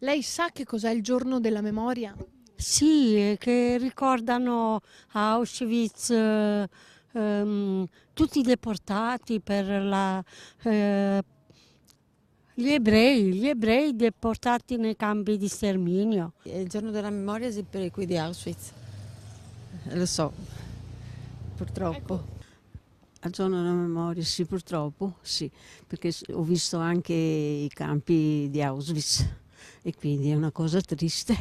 Lei sa che cos'è il giorno della memoria? Sì, che ricordano Auschwitz, tutti i deportati eh, gli ebrei deportati nei campi di sterminio. È il giorno della memoria sì, per qui di Auschwitz, lo so, purtroppo. Al giorno della memoria, sì, purtroppo, sì, perché ho visto anche i campi di Auschwitz e quindi è una cosa triste,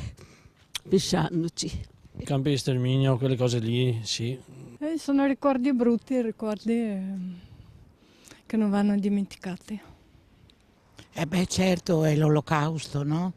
pensandoci. I campi di sterminio, quelle cose lì, sì. Sono ricordi brutti, ricordi che non vanno dimenticati. Eh beh, certo, è l'Olocausto, no?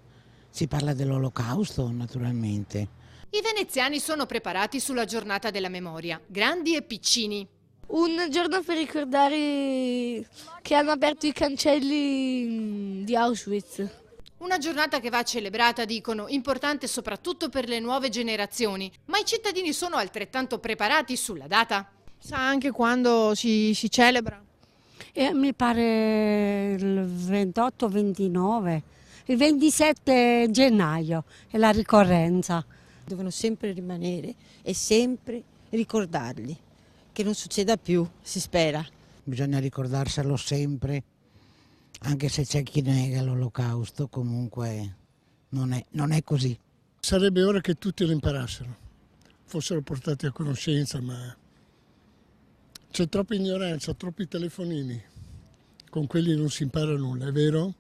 Si parla dell'Olocausto, naturalmente. I veneziani sono preparati sulla giornata della memoria, grandi e piccini. Un giorno per ricordare che hanno aperto i cancelli di Auschwitz. Una giornata che va celebrata, dicono, importante soprattutto per le nuove generazioni. Ma i cittadini sono altrettanto preparati sulla data? Sa anche quando si celebra? Mi pare il 28-29, il 27 gennaio è la ricorrenza. Devono sempre rimanere e sempre ricordarli, che non succeda più, si spera. Bisogna ricordarselo sempre, anche se c'è chi nega l'Olocausto, comunque non è così. Sarebbe ora che tutti lo imparassero, fossero portati a conoscenza, ma c'è troppa ignoranza, troppi telefonini. Con quelli non si impara nulla, è vero?